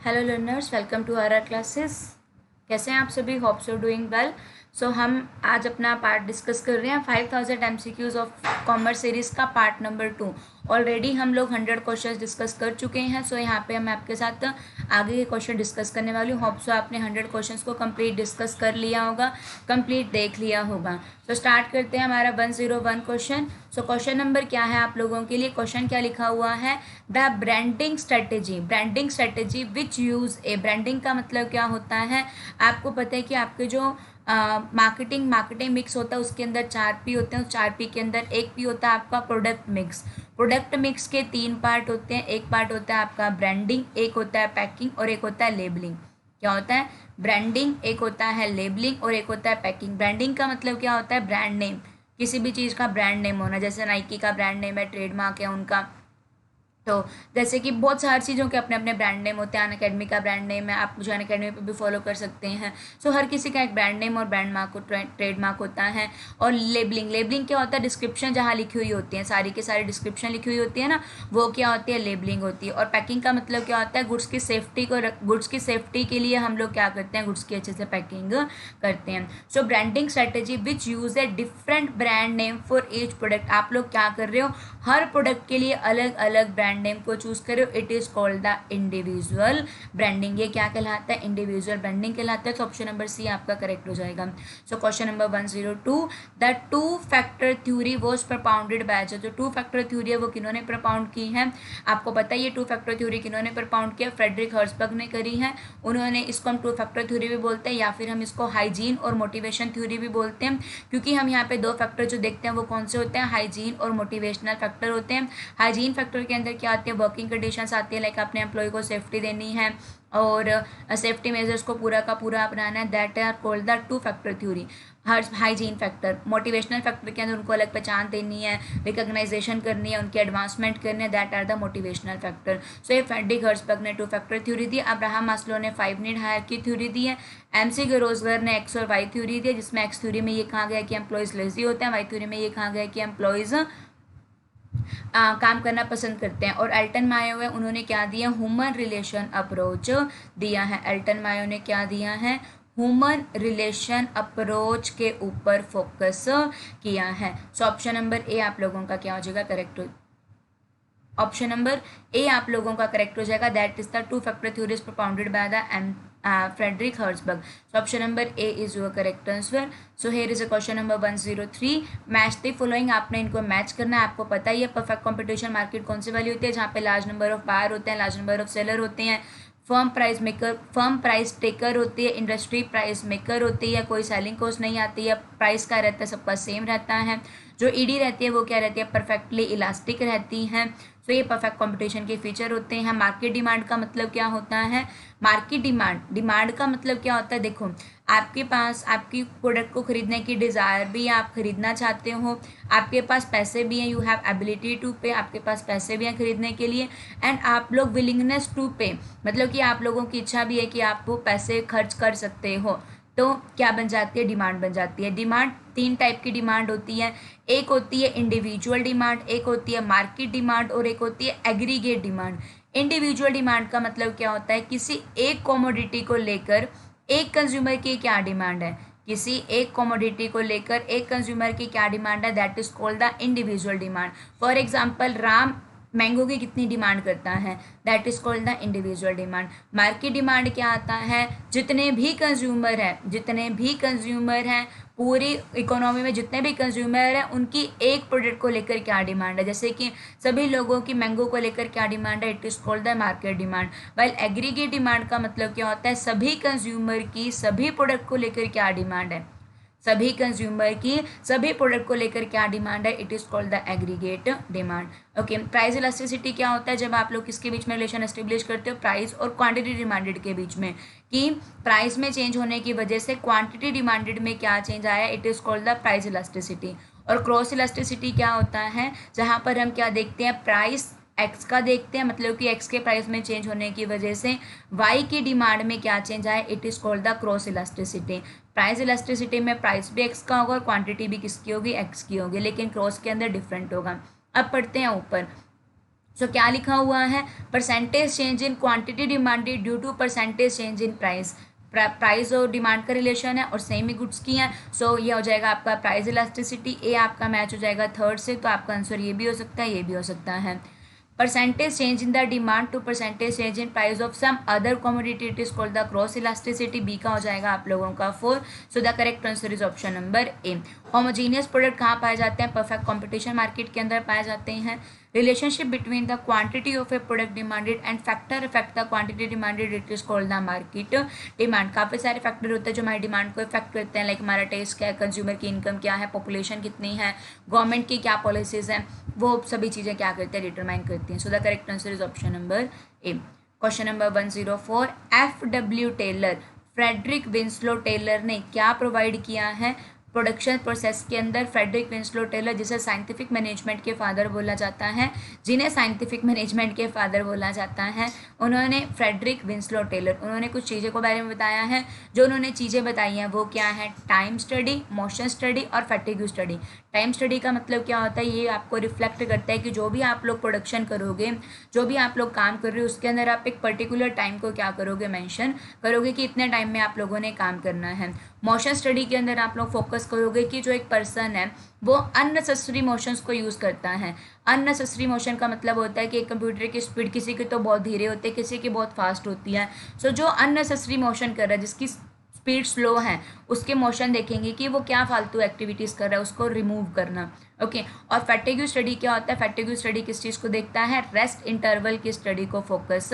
Hello learners, welcome to our classes. कैसे हैं आप सभी? Hope so doing well. So हम आज अपना पार्ट डिस्कस कर रहे हैं 5000 MCQs ऑफ कॉमर्स सीरीज का पार्ट नंबर 2। ऑलरेडी हम लोग 100 क्वेश्चंस डिस्कस कर चुके हैं। सो यहाँ पे मैं आपके साथ आगे के क्वेश्चन डिस्कस करने वाली हूँ। होप सो आपने 100 क्वेश्चंस को कंप्लीट डिस्कस कर लिया होगा, कंप्लीट देख लिया होगा। सो स्टार्ट करते हैं हमारा 101 क्वेश्चन। सो क्वेश्चन नंबर क्या है आप लोगों के लिए? क्वेश्चन क्या लिखा हुआ है? The branding strategy which use A. Branding का मतलब क्या होता है? आपको पता है कि आपके जो मार्केटिंग मिक्स होता है उसके अंदर 4P होते हैं। उस 4P के अंदर एक P होता है आपका प्रोडक्ट मिक्स के 3 पार्ट होते हैं। एक पार्ट होता है आपका ब्रांडिंग, एक होता है पैकिंग और एक होता है लेबलिंग। क्या होता है? ब्रांडिंग, एक होता है लेबलिंग और एक होता है पैकिंग। ब्रांडिंग का मतलब क्या होता है? ब्रांड नेम, किसी भी चीज़ का ब्रांड नेम होना। जैसे नाइकी का ब्रांड नेम है, ट्रेडमार्क है उनका। तो जैसे कि बहुत सारी चीज़ों के अपने अपने ब्रांड नेम होते हैं। अनअकैडमी का ब्रांड नेम है, आप मुझे अनअकैडमी पे भी फॉलो कर सकते हैं। सो हर किसी का एक ब्रांड नेम और ब्रांड मार्क ट्रेडमार्क होता है। और लेबलिंग क्या होता है? डिस्क्रिप्शन जहाँ लिखी हुई होती है, सारी की सारी डिस्क्रिप्शन लिखी हुई होती है ना, वो क्या होती है? लेबलिंग होती है। और पैकिंग का मतलब क्या होता है? गुड्स की सेफ्टी के लिए हम लोग क्या करते हैं? गुड्स की अच्छे से पैकिंग करते हैं। So branding strategy which use a different brand name for each product. आप लोग क्या कर रहे हो? हर प्रोडक्ट के लिए अलग अलग ब्रांड नेम को चूज करो। It is called the individual branding. ये क्या कहलाता है? इंडिविजुअल ब्रांडिंग कहलाता है। तो ऑप्शन नंबर सी आपका करेक्ट हो जाएगा। So question number 102, the two factor theory was propounded by. जो टू फैक्टर थ्योरी है वो किन्होंने प्रपाउंड की है? आपको पता है ये टू फैक्टर थ्योरी किन्होंने प्रपाउंड किया? फ्रेडरिक हर्ट्जबर्ग ने करी है। उन्होंने इसको हम टू फैक्टर थ्योरी भी बोलते हैं या फिर हम इसको हाइजीन और मोटिवेशन थ्योरी भी बोलते हैं, क्योंकि हम यहाँ पे दो फैक्टर जो देखते हैं वो कौन से होते हैं? हाइजीन और मोटिवेशनल फैक्टर होते हैं। हाइजीन फैक्टर के अंदर क्या आती है? वर्किंग कंडीशंस आती है, लाइक अपने एम्प्लॉय को सेफ्टी देनी है और सेफ्टी मेजर्स को पूरा का पूरा अपनाना है। That are called the two factor theory. हर हाइजीन फैक्टर। मोटिवेशनल फैक्टर के अंदर उनको अलग पहचान देनी है, रिकॉग्नाइजेशन करनी है, उनकी एडवांसमेंट करनी है। That are the motivational factor. So ये फ्रेडरिक हर्ट्जबर्ग ने टू फैक्टर थ्योरी दी। अब्राहम मास्लो ने 5 नीड हायरार्की थ्योरी दी है। MC गरोजगर ने एक्स और वाई थ्योरी दी है, जिसमें एक्स थ्योरी में ये कहा गया कि एम्प्लॉयज लेजी होते हैं, वाई थ्योरी में ये कहा गया कि एम्प्लॉयज काम करना पसंद करते हैं। और एल्टन मायो है, उन्होंने क्या दिया? ह्यूमन रिलेशन अप्रोच दिया है। एल्टन मायो ने क्या दिया है? ह्यूमन रिलेशन अप्रोच के ऊपर फोकस किया है। सो ऑप्शन नंबर ए आप लोगों का क्या हो जाएगा? करेक्ट। ऑप्शन नंबर ए आप लोगों का करेक्ट हो जाएगा। That is the two factor theory propounded by the Frederick Herzberg. So option number A is your correct answer. So here is a question number 103. Match the following. आपने इनको match करना है। आपको पता ही है परफेक्ट कंपटीशन मार्केट कौन सी वाली होती है? जहाँ पे लार्ज नंबर ऑफ बायर होते हैं, लार्ज नंबर ऑफ सेलर होते हैं, फर्म प्राइस टेकर होती है, इंडस्ट्री प्राइस मेकर होती है, कोई सेलिंग कॉस्ट नहीं आती है, प्राइस का रहता है, सबका सेम रहता है। जो ईडी रहती है वो क्या रहती है? परफेक्टली इलास्टिक रहती है। तो ये परफेक्ट कंपटीशन के फीचर होते हैं। मार्केट डिमांड का मतलब क्या होता है? मार्केट डिमांड का मतलब क्या होता है? देखो, आपके पास आपकी प्रोडक्ट को खरीदने की डिज़ायर भी है, आप खरीदना चाहते हो, आपके पास पैसे भी हैं, यू हैव एबिलिटी टू पे, आपके पास पैसे भी हैं खरीदने के लिए, एंड आप लोग विलिंगनेस टू पे, मतलब कि आप लोगों की इच्छा भी है कि आप वो पैसे खर्च कर सकते हो। तो क्या बन जाती है? डिमांड बन जाती है। डिमांड 3 टाइप की डिमांड होती है। एक होती है इंडिविजुअल डिमांड, एक होती है मार्केट डिमांड और एक होती है एग्रीगेट डिमांड। इंडिविजुअल डिमांड का मतलब क्या होता है? किसी एक कमोडिटी को लेकर एक कंज्यूमर की क्या डिमांड है? किसी एक कमोडिटी को लेकर एक कंज्यूमर की क्या डिमांड है? That is called the individual demand. For example, Ram mango की कितनी डिमांड करता है? That is called the individual demand. Market demand क्या आता है? जितने भी कंज्यूमर हैं पूरी इकोनॉमी में, जितने भी कंज्यूमर हैं उनकी एक प्रोडक्ट को लेकर क्या डिमांड है। जैसे कि सभी लोगों की मैंगो को लेकर क्या डिमांड है? It is called the market demand. While aggregate demand का मतलब क्या होता है? सभी कंज्यूमर की सभी प्रोडक्ट को लेकर क्या डिमांड है? सभी कंज्यूमर की सभी प्रोडक्ट को लेकर क्या डिमांड है? It is called the aggregate demand. Okay, price elasticity क्या होता है? जब आप लोग किसके बीच में रिलेशन एस्टेब्लिश करते हो? प्राइस और क्वांटिटी डिमांडेड के बीच में, कि प्राइस में चेंज होने की वजह से क्वांटिटी डिमांडेड में क्या चेंज आया? It is called the price elasticity. और क्रॉस इलास्टिसिटी क्या होता है? जहाँ पर हम क्या देखते हैं? प्राइस एक्स का देखते हैं, मतलब कि एक्स के प्राइस में चेंज होने की वजह से वाई की डिमांड में क्या चेंज आया? It is called the cross elasticity. Price elasticity में प्राइस भी एक्स का होगा और क्वांटिटी भी किसकी होगी? एक्स की होगी, लेकिन क्रॉस के अंदर डिफरेंट होगा। अब पढ़ते हैं ऊपर। सो क्या लिखा हुआ है, percentage change in quantity demanded due to percentage change in price. Price और डिमांड का रिलेशन है और सेम ही गुड्स की है। सो ये हो जाएगा आपका प्राइस इलास्टिसिटी। ए आपका मैच हो जाएगा थर्ड से, तो आपका आंसर ये भी हो सकता है, ये भी हो सकता है। Percentage change in the demand to percentage change in price of some other commodity it is called the cross elasticity. B का हो जाएगा आप लोगों का 4। So the correct answer is option number A. Homogeneous product कहाँ पाए जाते हैं, परफेक्ट कॉम्पिटिशन मार्केट के अंदर पाए जाते हैं। Relationship between the quantity of A product demanded and factor effect the quantity demanded it is called the market demand. काफ़ी सारे फैक्टर होते हैं जो हमारी डिमांड को इफेक्ट करते हैं, लाइक हमारा टेस्ट क्या है, कंज्यूमर की इनकम क्या है, पॉपुलेशन कितनी है, गवर्नमेंट की क्या पॉलिसीज हैं, वो सभी चीज़ें क्या करते हैं, डिटरमाइन करती हैं। So the correct answer is option number A. Question number 104, F.W. Taylor, Frederick Winslow Taylor ने क्या प्रोवाइड किया है प्रोडक्शन प्रोसेस के अंदर। फ्रेडरिक विंस्लो टेलर, जिसे साइंटिफिक मैनेजमेंट के फादर बोला जाता है, जिन्हें साइंटिफिक मैनेजमेंट के फादर बोला जाता है, उन्होंने फ्रेडरिक विंस्लो टेलर, उन्होंने कुछ चीज़ों के बारे में बताया है। जो उन्होंने चीज़ें बताई हैं वो क्या है, टाइम स्टडी, मोशन स्टडी और फैटिग स्टडी। टाइम स्टडी का मतलब क्या होता है, ये आपको रिफ्लेक्ट करता है कि जो भी आप लोग प्रोडक्शन करोगे, जो भी आप लोग काम कर रहे हो, उसके अंदर आप एक पर्टिकुलर टाइम को क्या करोगे, मेंशन करोगे कि इतने टाइम में आप लोगों ने काम करना है। मोशन स्टडी के अंदर आप लोग फोकस करोगे कि जो एक पर्सन है वो अननेसेसरी मोशंस को यूज़ करता है। अननेसेसरी मोशन का मतलब होता है कि एक कंप्यूटर की स्पीड किसी की तो बहुत धीरे होती है, किसी की बहुत फास्ट होती है। सो जो अननेसेसरी मोशन कर रहा है, जिसकी स्पीड स्लो है, उसके मोशन देखेंगे कि वो क्या फालतू एक्टिविटीज़ कर रहा है, उसको रिमूव करना। ओके और फैटिग स्टडी क्या होता है, फैटिग स्टडी किस चीज़ को देखता है, रेस्ट इंटरवल की स्टडी को फोकस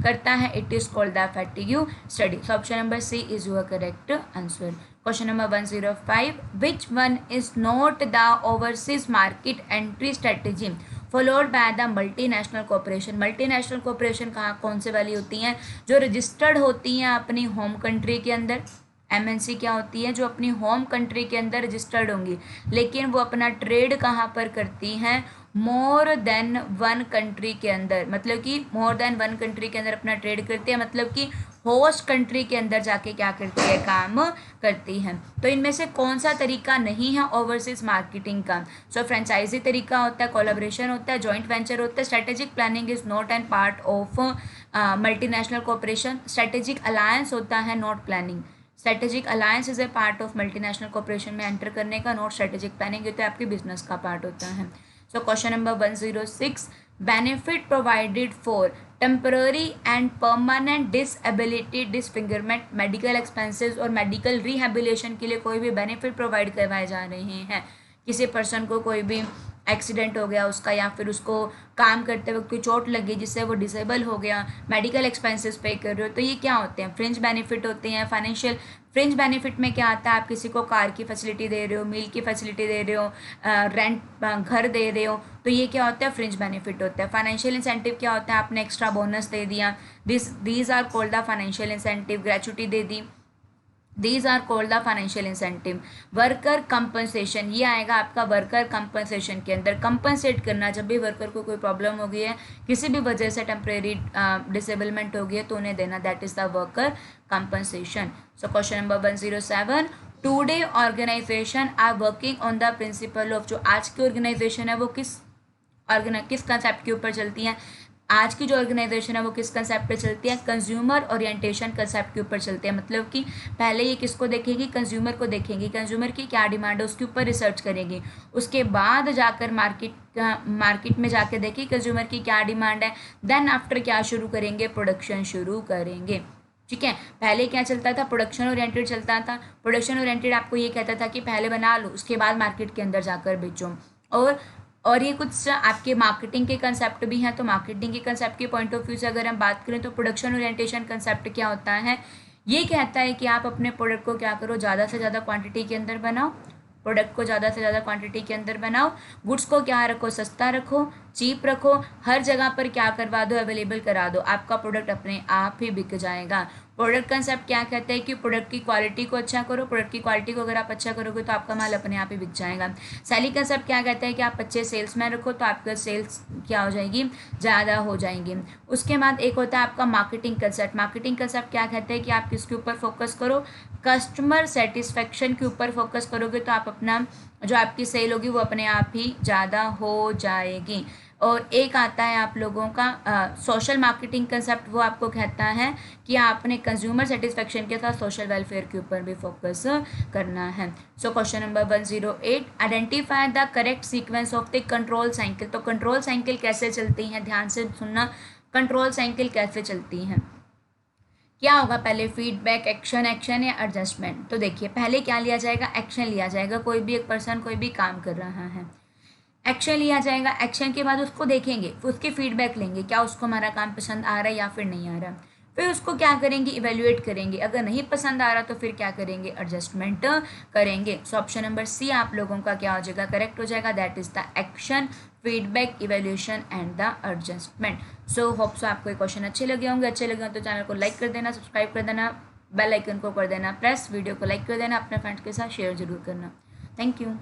करता है। It is called the fatigue study. So option number C is your correct answer. Question number 105, which one is not the overseas market entry strategy followed by the multinational corporation. Multinational corporation कहाँ कौन से वाली होती हैं, जो registered होती हैं अपनी होम कंट्री के अंदर। एमएनसी क्या होती है, जो अपनी होम कंट्री के अंदर रजिस्टर्ड होंगी, लेकिन वो अपना ट्रेड कहाँ पर करती हैं, मोर देन वन कंट्री के अंदर। मतलब कि मोर देन वन कंट्री के अंदर अपना ट्रेड करती है, मतलब कि होस्ट कंट्री के अंदर जाके क्या करती है, काम करती हैं। तो इनमें से कौन सा तरीका नहीं है ओवरसीज मार्केटिंग का। सो फ्रेंचाइजी तरीका होता है, कोलैबोरेशन होता है, जॉइंट वेंचर होता है, strategic planning is not an part of multinational corporation, strategic alliance होता है, not planning. Strategic alliance is a part of multinational corporation में एंटर करने का, नॉट स्ट्रेटेजिक प्लानिंग, ये तो आपके बिजनेस का पार्ट होता है। So question number 106, benefit provided for temporary and permanent disability disfigurement medical expenses और मेडिकल रिहेबिलिटेशन के लिए कोई भी बेनिफिट प्रोवाइड करवाए जा रहे हैं। किसी पर्सन को कोई भी एक्सीडेंट हो गया उसका, या फिर उसको काम करते वक्त कोई चोट लगी जिससे वो डिसेबल हो गया, मेडिकल एक्सपेंसेस पे कर रहे हो, तो ये क्या होते हैं, फ्रिंज बेनिफिट होते हैं। फाइनेंशियल फ्रिंज बेनिफिट में क्या आता है, आप किसी को कार की फैसिलिटी दे रहे हो, मील की फैसिलिटी दे रहे हो, रेंट घर दे रहे हो, तो ये क्या होता है, फ्रिंज बेनिफिट होता है। फाइनेंशियल इंसेंटिव क्या होता है, आपने एक्स्ट्रा बोनस दे दिया, these are called the financial incentive. Gratuity दे दी, these are called the financial incentive. Worker compensation, ये आएगा आपका वर्कर कंपनसेशन के अंदर। कंपनसेट करना, जब भी वर्कर को कोई प्रॉब्लम हो गई है, किसी भी वजह से टेम्परेरी डिसेबलमेंट हो गई है, तो उन्हें देना, that is the worker compensation. So question number 107, today organisation are working on the principle of, जो आज की ऑर्गेनाइजेशन है वो किस कंसेप्ट के ऊपर चलती है, आज की जो ऑर्गेनाइजेशन है वो किस कंसेप्ट पे चलती है, कंज्यूमर ओरिएंटेशन कंसेप्ट के ऊपर चलते हैं। मतलब कि पहले ये किसको देखेगी, कंज्यूमर को देखेंगी, कंज्यूमर की क्या डिमांड है उसके ऊपर रिसर्च करेंगी, उसके बाद जाकर मार्केट में जाकर देखिए कंज्यूमर की क्या डिमांड है, देन आफ्टर क्या शुरू करेंगे, प्रोडक्शन शुरू करेंगे। ठीक है, पहले क्या चलता था, प्रोडक्शन ओरिएंटेड चलता था। प्रोडक्शन ओरिएंटेड आपको ये कहता था कि पहले बना लो, उसके बाद मार्केट के अंदर जाकर बेचो। और ये कुछ आपके मार्केटिंग के कंसेप्ट भी हैं। तो मार्केटिंग के कंसेप्ट के पॉइंट ऑफ व्यू से अगर हम बात करें तो प्रोडक्शन ओरिएंटेशन कंसेप्ट क्या होता है, ये कहता है कि आप अपने प्रोडक्ट को क्या करो, ज़्यादा से ज़्यादा क्वांटिटी के अंदर बनाओ, प्रोडक्ट को ज़्यादा से ज़्यादा क्वांटिटी के अंदर बनाओ, गुड्स को क्या रखो, सस्ता रखो, चीप रखो, हर जगह पर क्या करवा दो, अवेलेबल करा दो, आपका प्रोडक्ट अपने आप ही बिक जाएगा। प्रोडक्ट कंसेप्ट क्या कहता है कि प्रोडक्ट की क्वालिटी को अच्छा करो, प्रोडक्ट की क्वालिटी को अगर आप अच्छा करोगे तो आपका माल अपने आप ही बिक जाएगा। सेलिंग कंसेप्ट क्या कहता है कि आप अच्छे सेल्समैन रखो तो आपका सेल्स क्या हो जाएगी, ज़्यादा हो जाएंगी। उसके बाद एक होता है आपका मार्केटिंग कंसेप्ट। मार्केटिंग कंसेप्ट क्या कहता है कि आप किसके ऊपर फोकस करो, कस्टमर सेटिस्फेक्शन के ऊपर फोकस करोगे तो आप अपना जो आपकी सेल होगी वो अपने आप ही ज़्यादा हो जाएगी। और एक आता है आप लोगों का सोशल मार्केटिंग कंसेप्ट, वो आपको कहता है कि आपने कंज्यूमर सेटिस्फेक्शन के साथ सोशल वेलफेयर के ऊपर भी फोकस करना है। So question number 108, identify the correct sequence of the control cycle. तो कंट्रोल साइकिल कैसे चलती हैं, ध्यान से सुनना, कंट्रोल साइकिल कैसे चलती हैं, क्या होगा पहले, फीडबैक, एक्शन, एक्शन या एडजस्टमेंट। तो देखिए पहले क्या लिया जाएगा, एक्शन लिया जाएगा। कोई भी एक पर्सन कोई भी काम कर रहा है, एक्शन लिया जाएगा, एक्शन के बाद उसको देखेंगे, फिर उसकी फीडबैक लेंगे, क्या उसको हमारा काम पसंद आ रहा है या फिर नहीं आ रहा, फिर उसको क्या करेंगे, इवेल्युएट करेंगे, अगर नहीं पसंद आ रहा तो फिर क्या करेंगे, एडजस्टमेंट करेंगे। सो ऑप्शन नंबर सी आप लोगों का क्या हो जाएगा, करेक्ट हो जाएगा, that is the action, feedback, evaluation and the adjustment. So hope so आपको ये क्वेश्चन अच्छे लगे होंगे, अच्छे लगे हो तो चैनल को लाइक कर देना, सब्सक्राइब कर देना, बेल आइकन को कर देना प्रेस, वीडियो को लाइक कर देना, अपने फ्रेंड्स के साथ शेयर जरूर करना। Thank you.